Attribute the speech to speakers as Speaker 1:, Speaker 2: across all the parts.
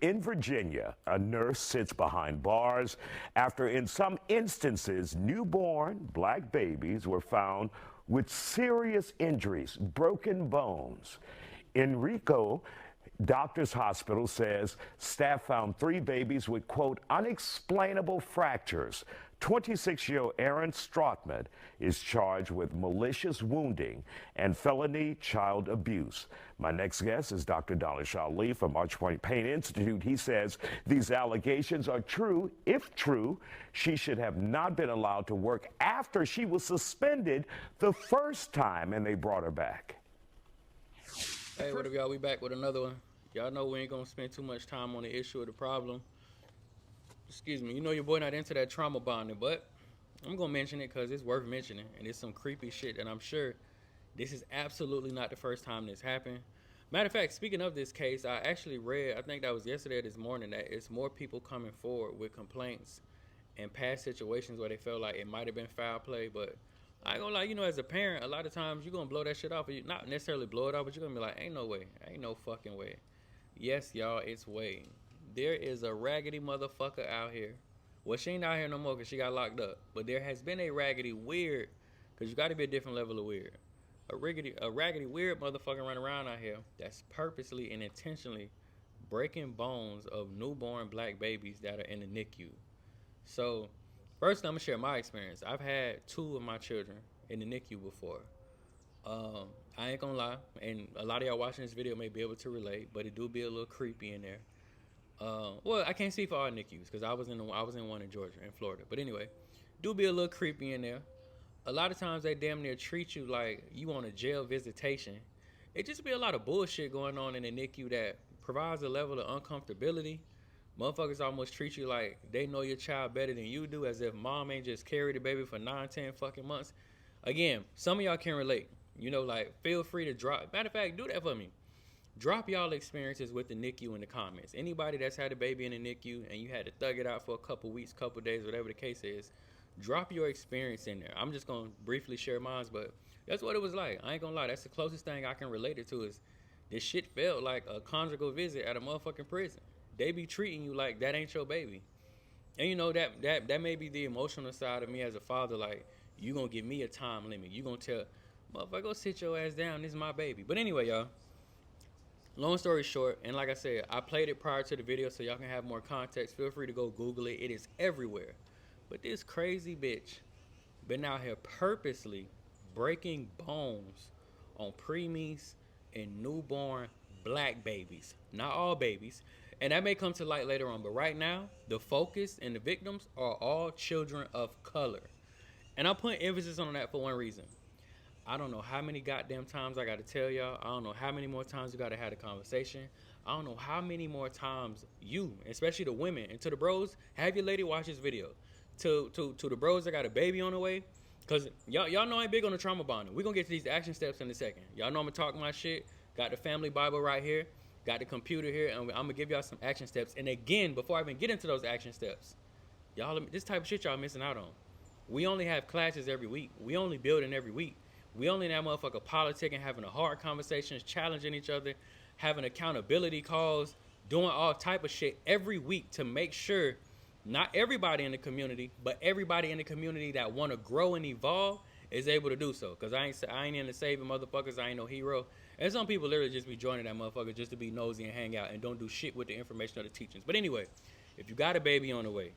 Speaker 1: In Virginia, a nurse sits behind bars after, in some instances, newborn black babies were found with serious injuries, broken bones. Enrico Doctors Hospital says staff found 3 babies with, quote, unexplainable fractures. 26-year-old Aaron Strotman is charged with malicious wounding and felony child abuse. My next guest is Dr. Danisha Lee from Archpoint Pain Institute. He says these allegations are true. If true, she should have not been allowed to work after she was suspended the first time and they brought her back.
Speaker 2: Hey, what up, y'all? We back with another one. Y'all know we ain't gonna spend too much time on the issue of the problem. Excuse me. You know your boy not into that trauma bonding, but I'm gonna mention it because it's worth mentioning, and it's some creepy shit, and I'm sure this is absolutely not the first time this happened. Matter of fact, speaking of this case, I actually read, I think that was yesterday or this morning, that it's more people coming forward with complaints in past situations where they felt like it might have been foul play, but I ain't gonna lie, you know, as a parent, a lot of times you're gonna blow that shit off, or you not necessarily blow it off, but you're gonna be like, ain't no way, ain't no fucking way. Yes, y'all, it's way. There is a raggedy motherfucker out here. Well, she ain't out here no more because she got locked up. But there has been a raggedy weird, because you got to be a different level of weird. A raggedy weird motherfucker running around out here that's purposely and intentionally breaking bones of newborn black babies that are in the NICU. So, first, I'm going to share my experience. I've had 2 of my children in the NICU before. I ain't gonna lie, and a lot of y'all watching this video may be able to relate, but it do be a little creepy in there. Well, I can't see for all NICUs because I was in one in Georgia, in Florida. But anyway, do be a little creepy in there. A lot of times they damn near treat you like you on a jail visitation. It just be a lot of bullshit going on in the NICU that provides a level of uncomfortability. Motherfuckers almost treat you like they know your child better than you do, as if mom ain't just carried the baby for 9, 10 fucking months. Again, some of y'all can relate. You know, like, feel free to drop. Matter of fact, do that for me. Drop y'all experiences with the NICU in the comments. Anybody that's had a baby in the NICU and you had to thug it out for a couple weeks, couple days, whatever the case is, drop your experience in there. I'm just going to briefly share mine, but that's what it was like. I ain't going to lie. That's the closest thing I can relate it to is this shit felt like a conjugal visit at a motherfucking prison. They be treating you like that ain't your baby. And you know, that may be the emotional side of me as a father. Like, you going to give me a time limit. You going to tell, motherfucker, go sit your ass down. This is my baby. But anyway, y'all. Long story short, and like I said, I played it prior to the video so y'all can have more context. Feel free to go Google it. It is everywhere. But this crazy bitch been out here purposely breaking bones on preemies and newborn black babies. Not all babies. And that may come to light later on. But right now, the focus and the victims are all children of color. And I'm putting emphasis on that for one reason. I don't know how many goddamn times I got to tell y'all. I don't know how many more times you got to have a conversation. I don't know how many more times you, especially the women, and to the bros, have your lady watch this video. To the bros that got a baby on the way, because y'all know I ain't big on the trauma bonding. We're going to get to these action steps in a second. Y'all know I'm going to talk my shit. Got the family Bible right here. Got the computer here, and I'm going to give y'all some action steps. And again, before I even get into those action steps, y'all, this type of shit y'all missing out on. We only have classes every week. We only building every week. We only in that motherfucker politicking, having a hard conversations, challenging each other, having accountability calls, doing all type of shit every week to make sure not everybody in the community, but everybody in the community that want to grow and evolve is able to do so. Because I ain't into saving motherfuckers. I ain't no hero. And some people literally just be joining that motherfucker just to be nosy and hang out and don't do shit with the information or the teachings. But anyway, if you got a baby on the way,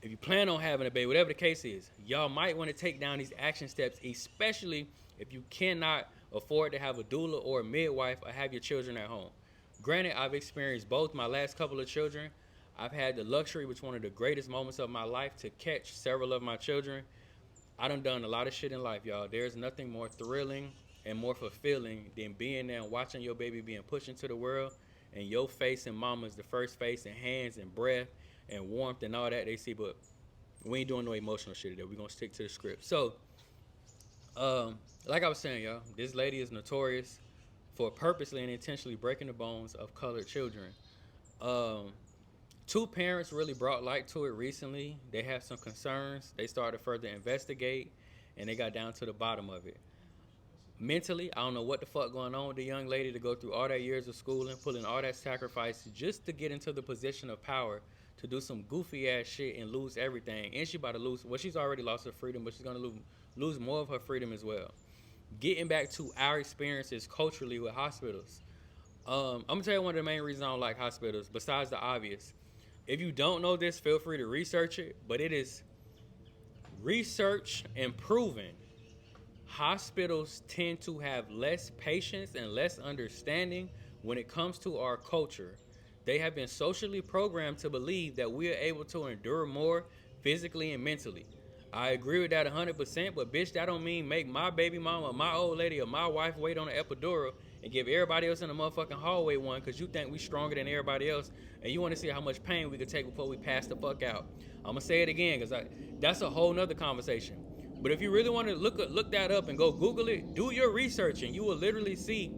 Speaker 2: if you plan on having a baby, whatever the case is, y'all might want to take down these action steps, especially if you cannot afford to have a doula or a midwife or have your children at home. Granted, I've experienced both. My last couple of children, I've had the luxury, which one of the greatest moments of my life, to catch several of my children. I done a lot of shit in life, y'all. There's nothing more thrilling and more fulfilling than being there and watching your baby being pushed into the world, and your face and mama's the first face, and hands and breath and warmth and all that they see. But we ain't doing no emotional shit today. We're going to stick to the script. So, like I was saying, y'all, this lady is notorious for purposely and intentionally breaking the bones of colored children. 2 parents really brought light to it recently. They have some concerns. They started further investigate, and they got down to the bottom of it. Mentally, I don't know what the fuck going on with the young lady to go through all that years of schooling, pulling all that sacrifice just to get into the position of power to do some goofy ass shit and lose everything. And she about to lose, well, she's already lost her freedom, but she's gonna lose more of her freedom as well. Getting back to our experiences culturally with hospitals. I'm gonna tell you one of the main reasons I don't like hospitals, besides the obvious. If you don't know this, feel free to research it, but it is research and proven hospitals tend to have less patience and less understanding when it comes to our culture. They have been socially programmed to believe that we are able to endure more physically and mentally. I agree with that 100%, but bitch, that don't mean make my baby mama, my old lady, or my wife wait on an epidural and give everybody else in the motherfucking hallway one because you think we stronger than everybody else and you want to see how much pain we could take before we pass the fuck out. I'm gonna say it again because that's a whole nother conversation. But if you really want to look that up and go Google it, do your research, and you will literally see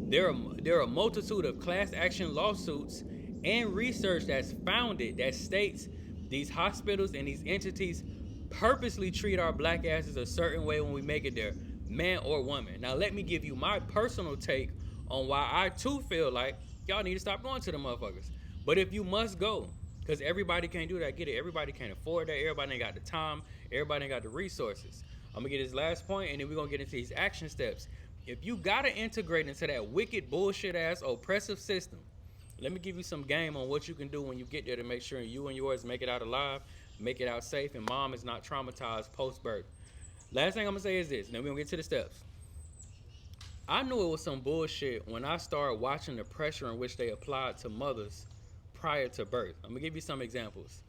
Speaker 2: there are a multitude of class action lawsuits and research that's founded that states these hospitals and these entities purposely treat our black asses a certain way when we make it there, man or woman. Now let me give you my personal take on why I too feel like y'all need to stop going to the motherfuckers. But if you must go, because everybody can't do that, I get it. Everybody can't afford that. Everybody ain't got the time. Everybody ain't got the resources. I'm gonna get this last point, and then we're gonna get into these action steps. If you gotta integrate into that wicked bullshit ass oppressive system, let me give you some game on what you can do when you get there to make sure you and yours make it out alive, make it out safe, and mom is not traumatized post-birth. Last thing I'm gonna say is this, and then we're gonna get to the steps. I knew it was some bullshit when I started watching the pressure in which they applied to mothers prior to birth. I'm gonna give you some examples.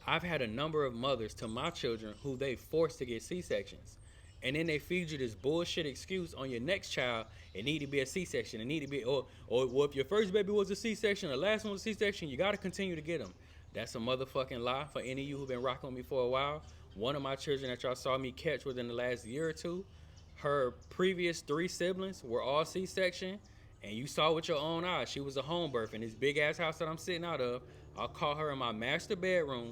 Speaker 2: I've had a number of mothers to my children who they forced to get C-sections. And then they feed you this bullshit excuse on your next child, it need to be a C-section. It need to be, or well, if your first baby was a C-section, the last one was a C-section, you gotta continue to get them. That's a motherfucking lie for any of you who've been rocking with me for a while. One of my children that y'all saw me catch within the last year or two, her previous 3 siblings were all C-section, and you saw with your own eyes, she was a home birth in this big ass house that I'm sitting out of. I'll call her in my master bedroom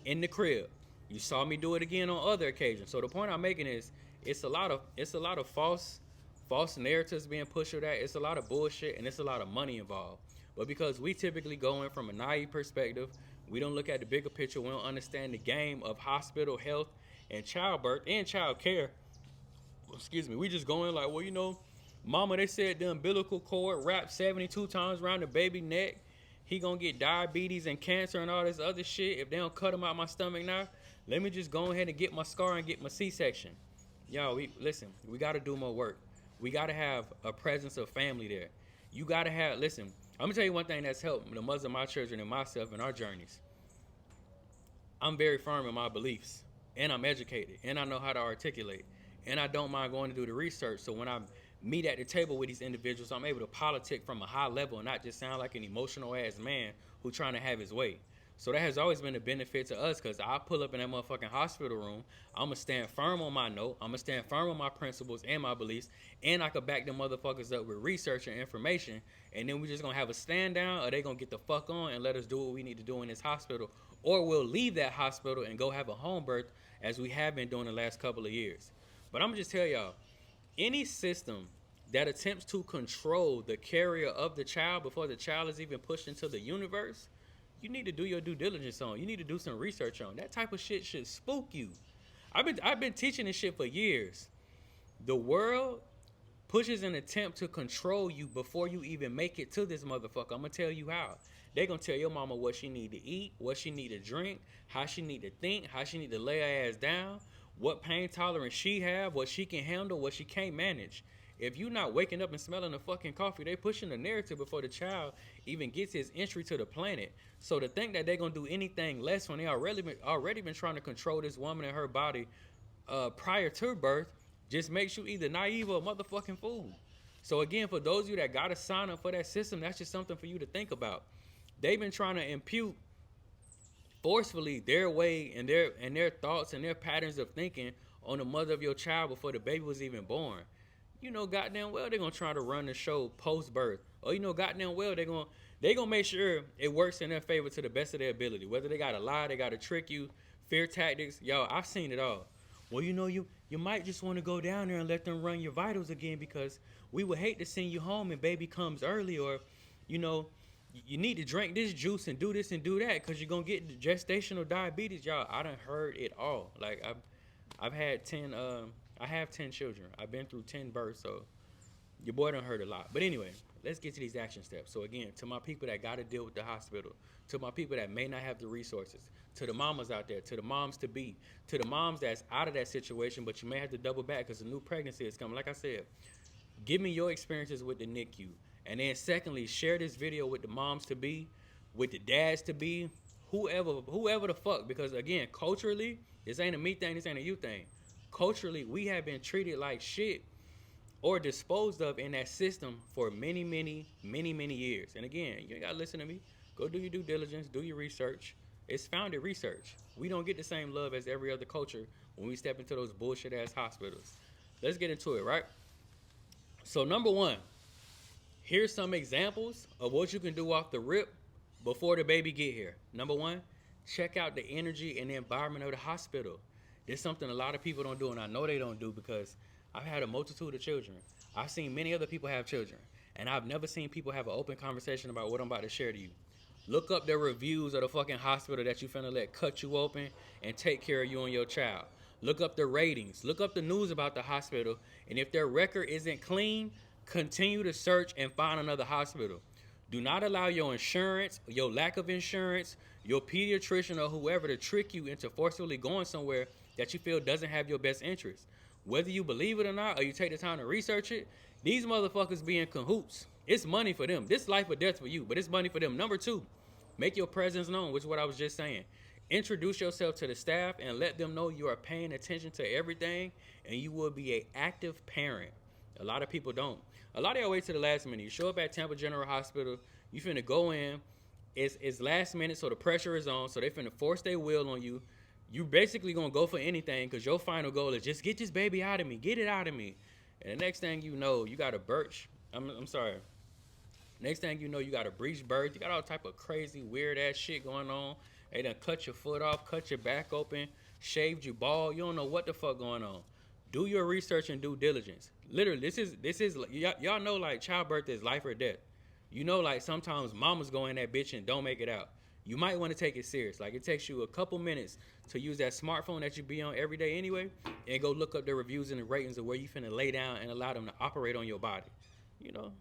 Speaker 2: in the crib. You saw me do it again on other occasions. So the point I'm making is it's a lot of false narratives being pushed with that. It's a lot of bullshit and it's a lot of money involved. But because we typically go in from a naive perspective, we don't look at the bigger picture, we don't understand the game of hospital health and childbirth and child care. Excuse me, we just go in like, well, you know, mama, they said the umbilical cord wrapped 72 times around the baby neck. He gonna get diabetes and cancer and all this other shit if they don't cut him out my stomach now. Let me just go ahead and get my scar and get my C-section. Yo, listen, we gotta do more work. We gotta have a presence of family there. You gotta have, listen, I'm gonna tell you one thing that's helped the mothers of my children and myself in our journeys. I'm very firm in my beliefs, and I'm educated, and I know how to articulate, and I don't mind going to do the research. So when I meet at the table with these individuals, I'm able to politic from a high level and not just sound like an emotional ass man who trying to have his way. So that has always been a benefit to us, because I pull up in that motherfucking hospital room, I'm going to stand firm on my note, I'm going to stand firm on my principles and my beliefs, and I could back them motherfuckers up with research and information, and then we just going to have a stand down, or they going to get the fuck on and let us do what we need to do in this hospital, or we'll leave that hospital and go have a home birth as we have been doing the last couple of years. But I'm going to just tell y'all, any system that attempts to control the carrier of the child before the child is even pushed into the universe, you need to do your due diligence on. You need to do some research on. That type of shit should spook you. I've been teaching this shit for years. The world pushes an attempt to control you before you even make it to this motherfucker. I'm gonna tell you how. They gonna tell your mama what she need to eat, what she need to drink, how she need to think, how she need to lay her ass down, what pain tolerance she have, what she can handle, what she can't manage. If you not waking up and smelling the fucking coffee, they pushing the narrative before the child even gets his entry to the planet. So to think that they're gonna do anything less when they already been trying to control this woman and her body prior to birth just makes you either naive or a motherfucking fool. So again, for those of you that gotta sign up for that system, that's just something for you to think about. They've been trying to impute forcefully their way and their thoughts and their patterns of thinking on the mother of your child before the baby was even born. You know goddamn well they're gonna try to run the show post-birth. Or you know goddamn well they're gonna make sure it works in their favor to the best of their ability. Whether they gotta lie, they gotta trick you, fear tactics. Yo, I've seen it all. Well, you might just want to go down there and let them run your vitals again because we would hate to send you home and baby comes early, or you know you need to drink this juice and do this and do that because you're gonna get gestational diabetes. Y'all, I done heard it all. Like I've had 10. I have 10 children. I've been through 10 births, so your boy done heard a lot. But anyway, let's get to these action steps. So again, to my people that got to deal with the hospital, to my people that may not have the resources, to the mamas out there, to the moms to be, to the moms that's out of that situation, but you may have to double back because a new pregnancy is coming. Like I said, give me your experiences with the NICU. And then secondly, share this video with the moms to be, with the dads to be, whoever the fuck. Because again, culturally, this ain't a me thing, this ain't a you thing. Culturally, we have been treated like shit or disposed of in that system for many years. And again, you ain't gotta listen to me. Go do your due diligence, do your research. It's founded research. We don't get the same love as every other culture when we step into those bullshit ass hospitals. Let's get into it, right? So number one, here's some examples of what you can do off the rip before the baby get here. Number one, check out the energy and the environment of the hospital. It's something a lot of people don't do, and I know they don't do because I've had a multitude of children. I've seen many other people have children, and I've never seen people have an open conversation about what I'm about to share to you. Look up the reviews of the fucking hospital that you finna let cut you open and take care of you and your child. Look up the ratings. Look up the news about the hospital, and if their record isn't clean, continue to search and find another hospital. Do not allow your insurance, your lack of insurance, your pediatrician or whoever to trick you into forcibly going somewhere that you feel doesn't have your best interest. Whether you believe it or not, or you take the time to research it, these motherfuckers be in cahoots. It's money for them. This life or death for you, but it's money for them. Number two, make your presence known, which is what I was just saying. Introduce yourself to the staff and let them know you are paying attention to everything and you will be an active parent. A lot of people don't. A lot of y'all wait to the last minute. You show up at Tampa General Hospital, you finna go in, it's last minute, so the pressure is on, so they finna force their will on you. You basically gonna go for anything because your final goal is just get this baby out of me, get it out of me. And the next thing you know, you got a birch. I'm sorry. Next thing you know, you got a breech birth. You got all type of crazy, weird ass shit going on. They done cut your foot off, cut your back open, shaved your ball. You don't know what the fuck going on. Do your research and due diligence. Literally, this is y'all know like childbirth is life or death. You know, like sometimes mamas go in that bitch and don't make it out. You might want to take it serious. Like it takes you a couple minutes to use that smartphone that you be on every day anyway, and go look up the reviews and the ratings of where you finna lay down and allow them to operate on your body. You know.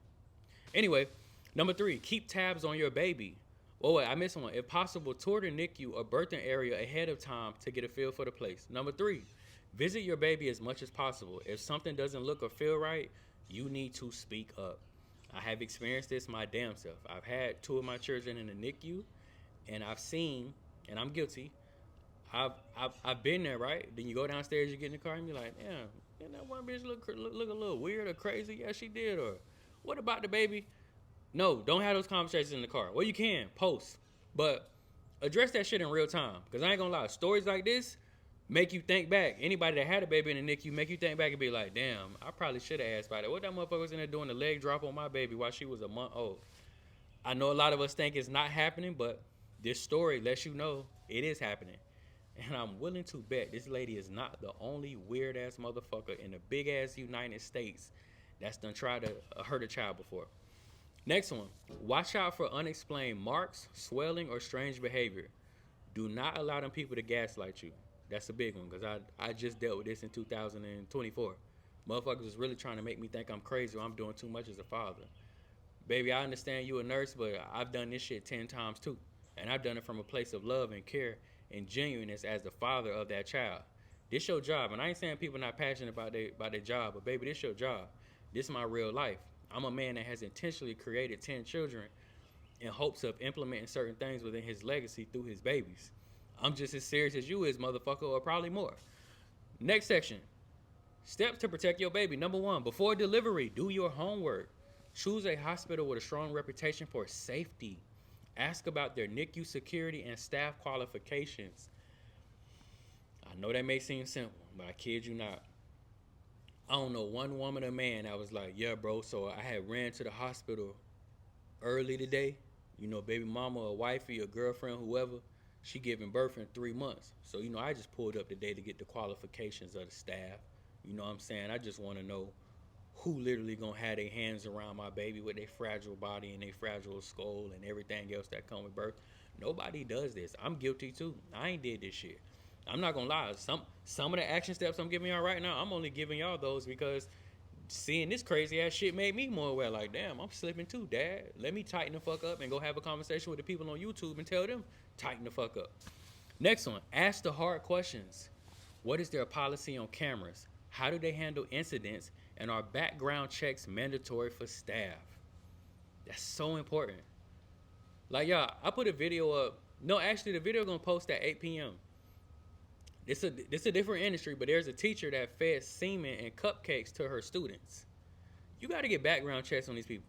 Speaker 2: Anyway, number three, keep tabs on your baby. Oh wait, I missed one. If possible, tour the NICU or birthing area ahead of time to get a feel for the place. Number three, visit your baby as much as possible. If something doesn't look or feel right, you need to speak up. I have experienced this my damn self. I've had two of my children in the NICU, and I've seen, and I'm guilty. I've been there, right? Then you go downstairs, you get in the car, and you're like, damn, didn't that one bitch look a little weird or crazy? Yeah, she did. Or what about the baby? No, don't have those conversations in the car. Well, you can post, but address that shit in real time. Cause I ain't gonna lie, stories like this make you think back. Anybody that had a baby in the NICU make you think back and be like, damn, I probably should have asked about it. What that motherfucker was in there doing the leg drop on my baby while she was a month old? I know a lot of us think it's not happening, but this story lets you know it is happening. And I'm willing to bet this lady is not the only weird ass motherfucker in the big ass United States that's done tried to hurt a child before. Next one, watch out for unexplained marks, swelling, or strange behavior. Do not allow them people to gaslight you. That's a big one because I just dealt with this in 2024. Motherfuckers was really trying to make me think I'm crazy or I'm doing too much as a father. Baby, I understand you a nurse, but I've done this shit 10 times too. And I've done it from a place of love and care and genuineness as the father of that child. This your job. And I ain't saying people not passionate about their job, but baby, this your job. This is my real life. I'm a man that has intentionally created 10 children in hopes of implementing certain things within his legacy through his babies. I'm just as serious as you is, motherfucker, or probably more. Next section. Steps to protect your baby. Number one, before delivery, do your homework. Choose a hospital with a strong reputation for safety. Ask about their NICU security and staff qualifications. I know that may seem simple, but I kid you not. I don't know one woman or man that was like, yeah, bro, so I had ran to the hospital early today. You know, baby mama or wifey or girlfriend, whoever, She giving birth in 3 months. So, I just pulled up today to get the qualifications of the staff. You know what I'm saying? I just want to know who literally gonna have their hands around my baby with their fragile body and their fragile skull and everything else that come with birth. Nobody does this. I'm guilty too. I ain't did this shit. I'm not gonna lie. Some of the action steps I'm giving y'all right now, I'm only giving y'all those because seeing this crazy ass shit made me more aware. Like, damn, I'm slipping too, Dad. Let me tighten the fuck up and go have a conversation with the people on YouTube and tell them tighten the fuck up. Next one, ask the hard questions. What is their policy on cameras? How do they handle incidents? And are background checks mandatory for staff? That's so important. Like, y'all, I put a video up. No, actually, the video gonna post at 8 p.m. This a different industry, but there's a teacher that fed semen and cupcakes to her students. You got to get background checks on these people.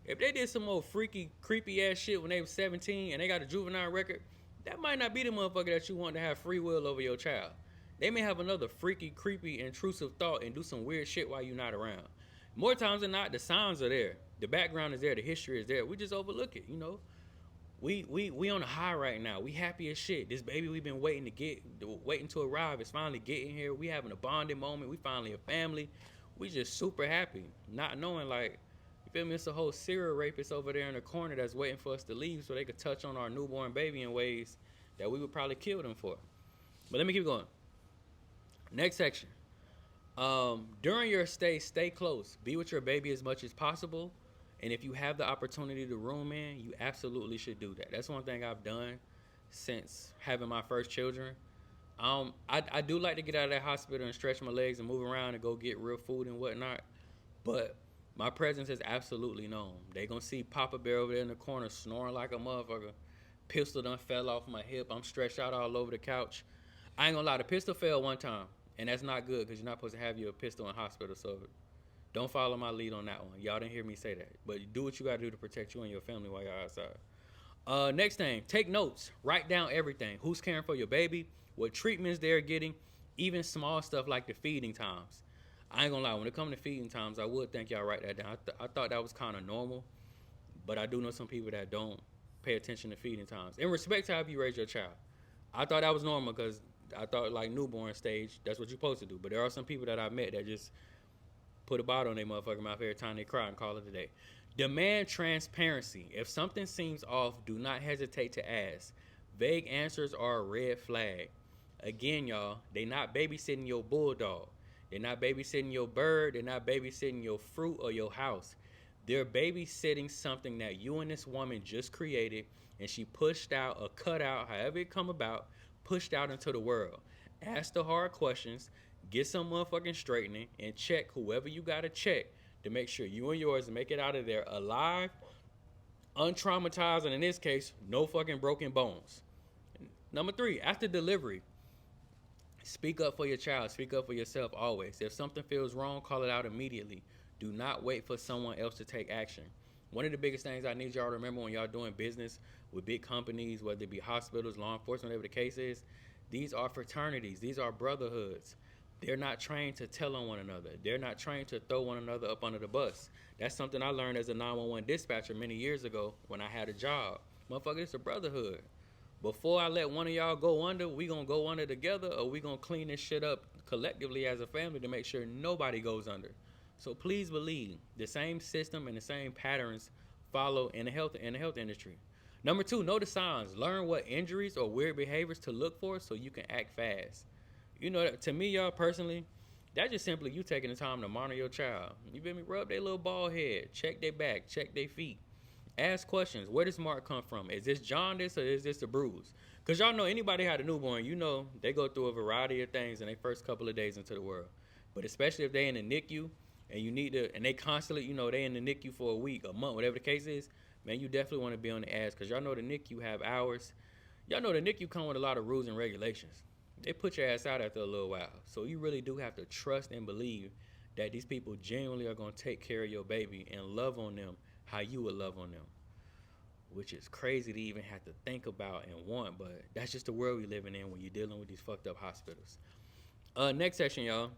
Speaker 2: If they did some old freaky, creepy ass shit when they were 17 and they got a juvenile record, that might not be the motherfucker that you want to have free will over your child. They may have another freaky, creepy, intrusive thought and do some weird shit while you're not around. More times than not, the signs are there. The background is there. The history is there. We just overlook it, We on a high right now. We happy as shit. This baby we've been waiting to arrive is finally getting here. We having a bonding moment. We finally a family. We just super happy. Not knowing, like, you feel me? It's a whole serial rapist over there in the corner that's waiting for us to leave so they could touch on our newborn baby in ways that we would probably kill them for. But let me keep going. Next section. During your stay close. Be with your baby as much as possible. And if you have the opportunity to room in, you absolutely should do that. That's one thing I've done since having my first children. I do like to get out of that hospital and stretch my legs and move around and go get real food and whatnot. But my presence is absolutely known. They gonna see Papa Bear over there in the corner snoring like a motherfucker. Pistol done fell off my hip. I'm stretched out all over the couch. I ain't gonna lie, the pistol fell one time. And that's not good because you're not supposed to have your pistol in hospital. So don't follow my lead on that one. Y'all didn't hear me say that. But do what you gotta do to protect you and your family while you're outside. Next thing, take notes. Write down everything. Who's caring for your baby? What treatments they're getting? Even small stuff like the feeding times. I ain't gonna lie, when it comes to feeding times, I would think y'all write that down. I thought that was kind of normal. But I do know some people that don't pay attention to feeding times. In respect to how you raise your child. I thought that was normal because I thought like newborn stage, that's what you're supposed to do. But there are some people that I've met that just put a bottle in their motherfucking mouth every time they cry and call it a day. Demand transparency. If something seems off, do not hesitate to ask. Vague answers are a red flag. Again, y'all, they not babysitting your bulldog. They're not babysitting your bird. They're not babysitting your fruit or your house. They're babysitting something that you and this woman just created, and she pushed out or cut out, however it come about, pushed out into the world. Ask the hard questions, get some motherfucking straightening, and check whoever you gotta check to make sure you and yours make it out of there alive, untraumatized, and in this case, no fucking broken bones. Number 3, after delivery, speak up for your child. Speak up for yourself always. If something feels wrong, call it out immediately. Do not wait for someone else to take action. One of the biggest things I need y'all to remember when y'all doing business with big companies, whether it be hospitals, law enforcement, whatever the case is, these are fraternities. These are brotherhoods. They're not trained to tell on one another. They're not trained to throw one another up under the bus. That's something I learned as a 911 dispatcher many years ago when I had a job. Motherfucker, it's a brotherhood. Before I let one of y'all go under, we gonna go under together, or we gonna clean this shit up collectively as a family to make sure nobody goes under. So please believe the same system and the same patterns follow in the health industry. Number 2, know the signs. Learn what injuries or weird behaviors to look for so you can act fast. To me, y'all, personally, that's just simply you taking the time to monitor your child. You feel me? Rub their little bald head, check their back, check their feet. Ask questions. Where does mark come from? Is this jaundice or is this a bruise? Because y'all know anybody had a newborn, they go through a variety of things in their first couple of days into the world. But especially if they in the NICU and they constantly, they in the NICU for a week, a month, whatever the case is, man, you definitely want to be on the ass because y'all know the NICU have hours. Y'all know the NICU come with a lot of rules and regulations. They put your ass out after a little while. So you really do have to trust and believe that these people genuinely are going to take care of your baby and love on them how you would love on them, which is crazy to even have to think about and want, but that's just the world we living in when you're dealing with these fucked up hospitals. Next section, y'all.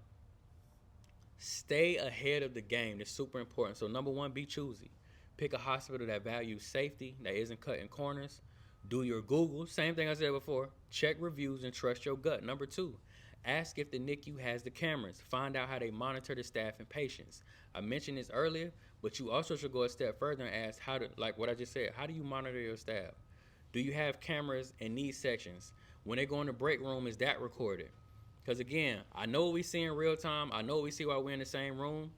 Speaker 2: Stay ahead of the game. It's super important. So number 1, be choosy. Pick a hospital that values safety, that isn't cutting corners. Do your Google. Same thing I said before. Check reviews and trust your gut. Number two, ask if the NICU has the cameras. Find out how they monitor the staff and patients. I mentioned this earlier, but you also should go a step further and ask how to, like what I just said, how do you monitor your staff? Do you have cameras in these sections? When they go in the break room, is that recorded? Because again, I know what we see in real time. I know what we see while we're in the same room.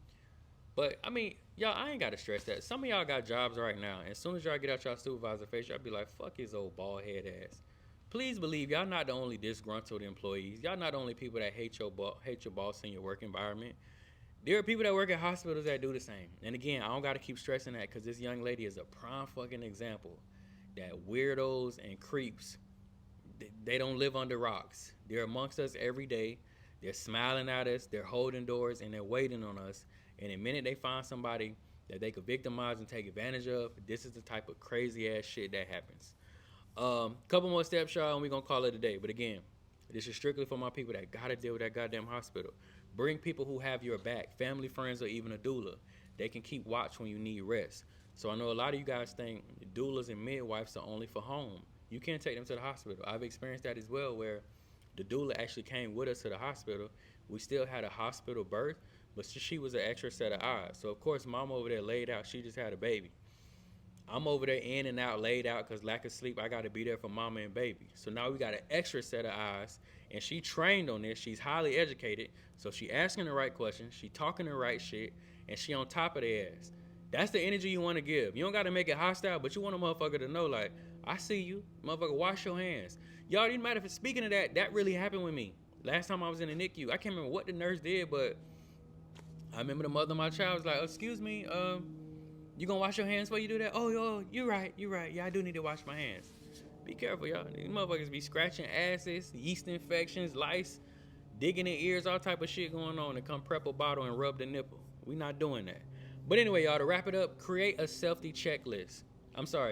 Speaker 2: But I mean, y'all, I ain't gotta stress that. Some of y'all got jobs right now, and as soon as y'all get out y'all supervisor face, y'all be like, "Fuck his old bald head ass." Please believe y'all not the only disgruntled employees. Y'all not the only people that hate your boss in your work environment. There are people that work at hospitals that do the same. And again, I don't gotta keep stressing that because this young lady is a prime fucking example that weirdos and creeps, they don't live under rocks. They're amongst us every day. They're smiling at us. They're holding doors and they're waiting on us. And the minute they find somebody that they could victimize and take advantage of, this is the type of crazy ass shit that happens. Couple more steps, y'all, and we're gonna call it a day. But again, this is strictly for my people that gotta deal with that goddamn hospital. Bring people who have your back, family, friends, or even a doula. They can keep watch when you need rest. So I know a lot of you guys think doulas and midwives are only for home. You can't take them to the hospital. I've experienced that as well, where the doula actually came with us to the hospital. We still had a hospital birth, but she was an extra set of eyes. So of course, mom over there laid out. She just had a baby. I'm over there in and out, laid out because lack of sleep. I got to be there for mama and baby. So now we got an extra set of eyes, and she trained on this. She's highly educated, so she asking the right questions, she talking the right shit, and she on top of their ass. That's the energy you want to give. You don't got to make it hostile, but you want a motherfucker to know, like, I see you, motherfucker. Wash your hands. Y'all, didn't matter if speaking of that, that really happened with me. Last time I was in the NICU, I can't remember what the nurse did, but I remember the mother of my child was like, "Excuse me, you gonna wash your hands while you do that?" "Oh, yo, you right. Yeah, I do need to wash my hands." Be careful, y'all. These motherfuckers be scratching asses, yeast infections, lice, digging in ears, all type of shit going on, and come prep a bottle and rub the nipple. We not doing that. But anyway, y'all, to wrap it up, create a safety checklist.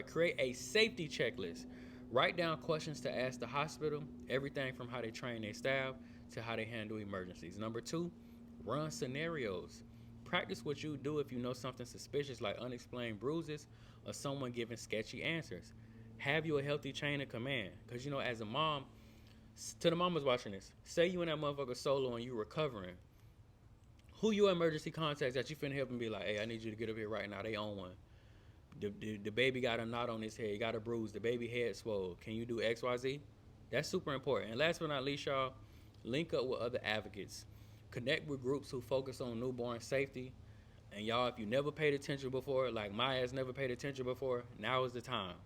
Speaker 2: Create a safety checklist. Write down questions to ask the hospital, everything from how they train their staff to how they handle emergencies. Number two, run scenarios. Practice what you do if you know something suspicious like unexplained bruises or someone giving sketchy answers. Have you a healthy chain of command? Because, you know, as a mom, to the mamas watching this, say you in that motherfucker solo and you recovering. Who your emergency contacts that you finna help and be like, "Hey, I need you to get up here right now. They own one. The baby got a knot on his head. He got a bruise. The baby head swole. Can you do XYZ?" That's super important. And last but not least, y'all, link up with other advocates. Connect with groups who focus on newborn safety. And y'all, if you never paid attention before, like my ass never paid attention before, now is the time.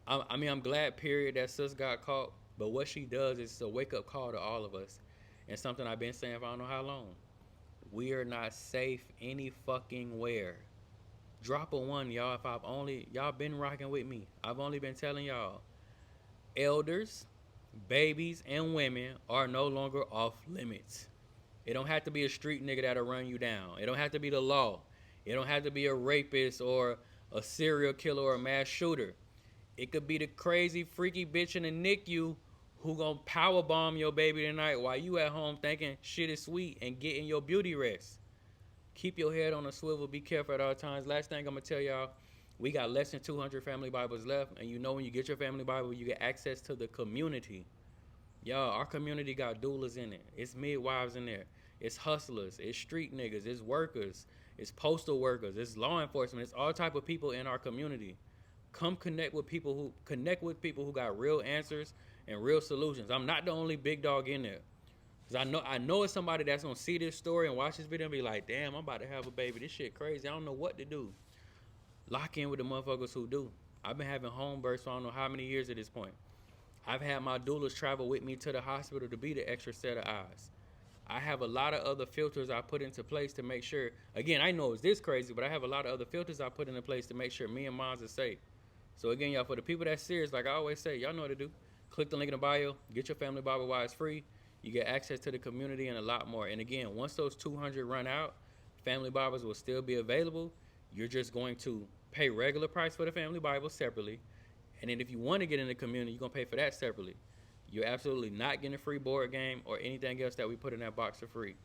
Speaker 2: I'm glad, period, that sis got caught. But what she does is a wake-up call to all of us. And something I've been saying for I don't know how long. We are not safe any fucking where. Drop a one, y'all. Y'all been rocking with me. I've only been telling y'all. Elders, babies, and women are no longer off limits. It don't have to be a street nigga that'll run you down. It don't have to be the law. It don't have to be a rapist or a serial killer or a mass shooter. It could be the crazy, freaky bitch in the NICU who gonna power bomb your baby tonight while you at home thinking shit is sweet and getting your beauty rest. Keep your head on a swivel. Be careful at all times. Last thing I'm gonna tell y'all, we got less than 200 family Bibles left, and you know when you get your family Bible, you get access to the community. Y'all, our community got doulas in it. It's midwives in there. It's hustlers. It's street niggas. It's workers. It's postal workers. It's law enforcement. It's all type of people in our community. Come connect with people who got real answers and real solutions. I'm not the only big dog in there. Cause I know it's somebody that's gonna see this story and watch this video and be like, "Damn, I'm about to have a baby. This shit crazy. I don't know what to do." Lock in with the motherfuckers who do. I've been having home births for I don't know how many years at this point. I've had my doulas travel with me to the hospital to be the extra set of eyes. I have a lot of other filters I put into place to make sure, again, I know it's this crazy, but I have a lot of other filters I put into place to make sure me and moms are safe. So again, y'all, for the people that's serious, like I always say, y'all know what to do. Click the link in the bio, get your family Bible while it's free. You get access to the community and a lot more. And again, once those 200 run out, family Bibles will still be available. You're just going to pay regular price for the family Bible separately. And then if you want to get in the community, you're going to pay for that separately. You're absolutely not getting a free board game or anything else that we put in that box for free.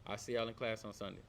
Speaker 2: I'll see y'all in class on Sunday.